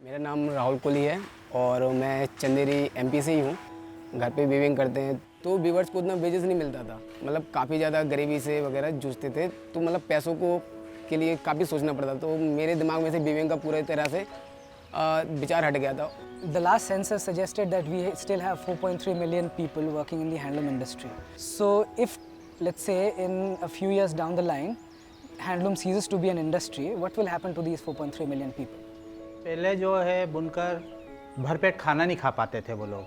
मेरा नाम राहुल कोहली है और मैं चंदेरी एमपी से ही हूँ। घर पे वीविंग करते हैं तो वीवर्स को उतना वेजेस नहीं मिलता था, मतलब काफ़ी ज़्यादा गरीबी से वगैरह जूझते थे, तो मतलब पैसों को के लिए काफ़ी सोचना पड़ता। तो मेरे दिमाग में से वीविंग का पूरी तरह से विचार हट गया था। The last census suggested that we still have 4.3 million people working in the handloom industry. So if, let's say, in a few years down the line, handloom ceases to be an industry, what will happen to these 4.3 million people? पहले जो है बुनकर भरपेट खाना नहीं खा पाते थे वो लोग,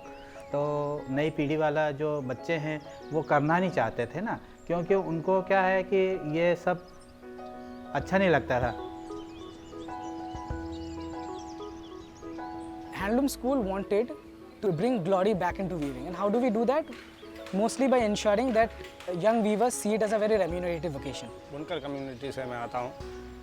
तो नई पीढ़ी वाला जो बच्चे हैं वो करना नहीं चाहते थे ना, क्योंकि उनको क्या है कि ये सब अच्छा नहीं लगता था। Handloom School wanted to bring glory back into weaving, and how do we do that? Mostly by ensuring that young weavers see it as a very remunerative vocation. बुनकर कम्युनिटी से मैं आता हूँ।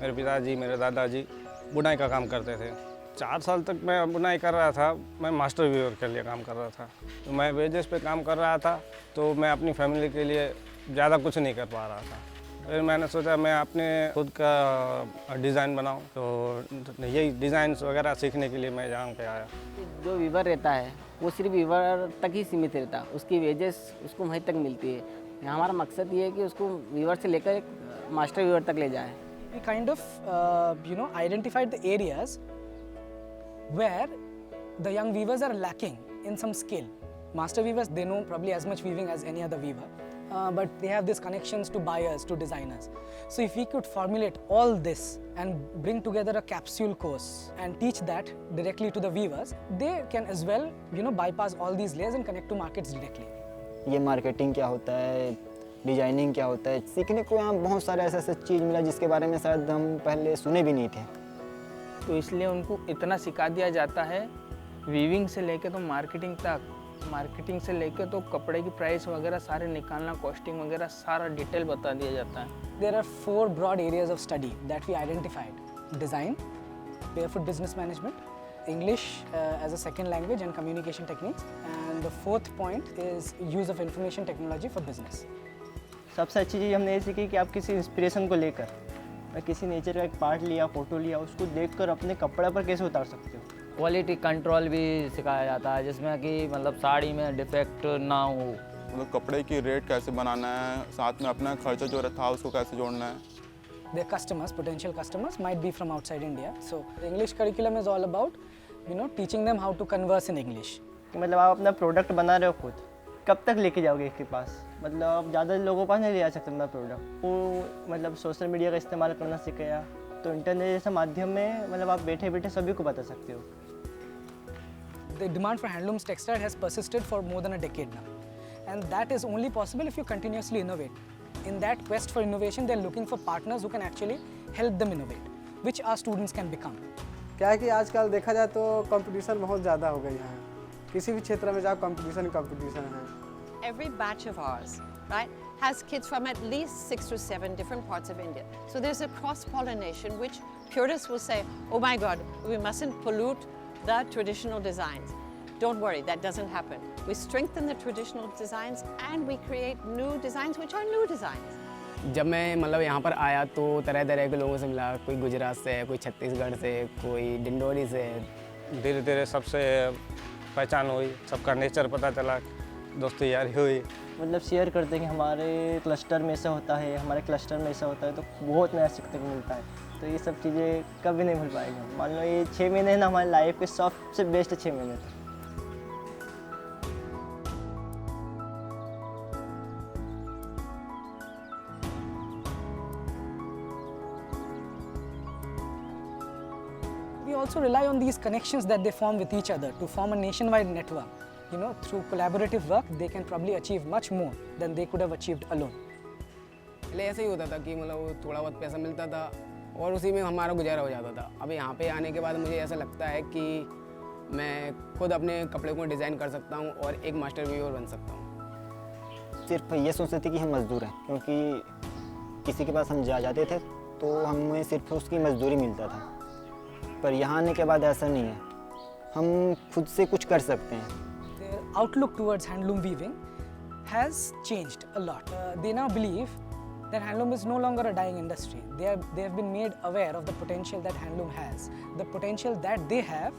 मेरे पिताजी, मेरे दादाजी बुनाई का काम करते थे। 4 साल तक मैं बुनाई कर रहा था। मैं मास्टर वीवर के लिए काम कर रहा था, तो मैं वेजेस पे काम कर रहा था, तो मैं अपनी फैमिली के लिए ज़्यादा कुछ नहीं कर पा रहा था। फिर मैंने सोचा मैं अपने खुद का डिज़ाइन बनाऊं, तो यही डिज़ाइंस वगैरह सीखने के लिए मैं यहाँ पे आया। जो वीवर रहता है वो सिर्फ वीवर तक ही सीमित रहता है, उसकी वेजेस उसको वहीं तक मिलती है। हमारा मकसद ये है कि उसको वीवर से लेकर एक मास्टर वीवर तक ले जाए। We kind of, identified the areas where the young weavers are lacking in some skill. Master weavers, they know probably as much weaving as any other weaver, but they have these connections to buyers, to designers. So if we could formulate all this and bring together a capsule course and teach that directly to the weavers, they can as well, bypass all these layers and connect to markets directly. ये marketing क्या होता है, designing क्या होता है, सीखने को यहाँ बहुत सारे ऐसा चीज़ मिला जिसके बारे में शायद हम पहले सुने भी नहीं थे। तो इसलिए उनको इतना सिखा दिया जाता है, वीविंग से लेके तो मार्केटिंग तक, मार्केटिंग से लेके तो कपड़े की प्राइस वगैरह सारे निकालना, कॉस्टिंग वगैरह सारा डिटेल बता दिया जाता है। There are 4 broad areas of study that we identified: design, barefoot business management, English as a second language and communication techniques, and the 4th point is use of information technology for business. सबसे अच्छी चीज़ हमने ये सीखी कि आप किसी inspiration को लेकर किसी नेचर का एक पार्ट लिया, फोटो लिया, उसको देखकर अपने कपड़े पर कैसे उतार सकते हो। क्वालिटी कंट्रोल भी सिखाया जाता है, जिसमें कि मतलब साड़ी में डिफेक्ट ना हो, मतलब कपड़े की रेट कैसे बनाना है, साथ में अपना खर्चा जो रहता है उसको कैसे जोड़ना है। Their customers, potential customers, might be from outside India. So the English curriculum is all about, teaching them how to converse in English. मतलब आप अपना प्रोडक्ट बना रहे हो खुद, कब तक लेके जाओगे इसके पास, मतलब आप ज़्यादा लोगों के पास नहीं ले जा सकते अपना प्रोडक्ट। वो मतलब सोशल मीडिया का इस्तेमाल करना सीख गया, तो इंटरनेट जैसे माध्यम में मतलब आप बैठे बैठे सभी को बता सकते हो। The demand for handlooms textile has persisted for more than a decade now, and that is only possible if you continuously innovate. In that quest for innovation, they are looking for partners who can actually help them innovate, which our students can become. क्या है कि आजकल देखा जाए तो competition बहुत ज़्यादा हो गई है, किसी भी क्षेत्र में जाओ कंपटीशन है। Every batch of ours, right, has kids from at least 6 to 7 different parts of India. So there's a cross-pollination which purists will say, oh my God, we mustn't pollute the traditional designs. Don't worry, that doesn't happen. We strengthen the traditional designs and we create new designs which are new designs. जब मैं मतलब यहाँ पर आया तो तरह तरह के लोगों से मिला, कोई गुजरात से, कोई छत्तीसगढ़ से, कोई डिंडोरी से। धीरे धीरे सबसे पहचान हुई, सबका नेचर पता चला, दोस्ती यारी हुई। मतलब शेयर करते हैं कि हमारे क्लस्टर में ऐसा होता है, हमारे क्लस्टर में ऐसा होता है, तो बहुत नया सीखने को मिलता है। तो ये सब चीज़ें कभी नहीं भूल पाएंगे। मान लो ये 6 महीने ना हमारी लाइफ के सबसे बेस्ट 6 महीने थे। We also rely on these connections that they form with each other to form a nationwide network. Through collaborative work, they can probably achieve much more than they could have achieved alone. पहले ऐसे ही होता था कि मतलब थोड़ा बहुत पैसा मिलता था और उसी में हमारा गुजारा हो जाता था। अब यहाँ पे आने के बाद मुझे ऐसा लगता है कि मैं खुद अपने कपड़े को डिज़ाइन कर सकता हूँ और एक मास्टर वीवर बन सकता हूँ। सिर्फ ये सोचते थे कि हम मज़दूर हैं, क्योंकि किसी के पास हम जाते थे तो हमें सिर्फ उसकी मजदूरी मिलता था, पर यहाँ आने के बाद ऐसा नहीं है, हम खुद से कुछ कर सकते हैं। Their outlook towards handloom weaving has changed a lot. They now believe then handloom is no longer a dying industry. They have been made aware of the potential that handloom has, the potential that they have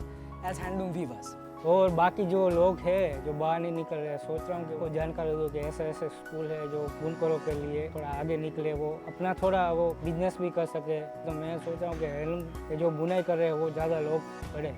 as handloom weavers. और बाकी जो लोग हैं जो बाहर नहीं निकल रहे, सोच रहा हूँ कि वो जानकारी दो कि ऐसे ऐसे स्कूल है जो बुनकरों के लिए थोड़ा आगे निकले, वो अपना थोड़ा वो बिजनेस भी कर सके। तो मैं सोच रहा हूँ कि हैंडलूम जो बुनाई कर रहे हैं वो ज़्यादा लोग पढ़े।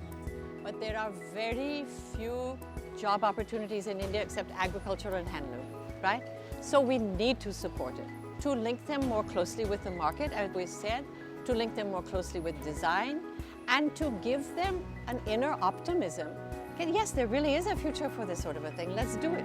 But there are very few job opportunities in India except agriculture and handloom, right? So we need to support it, to link them more closely with the market, as we said, to link them more closely with design, and to give them an inner optimism. Okay, yes, there really is a future for this sort of a thing. Let's do it.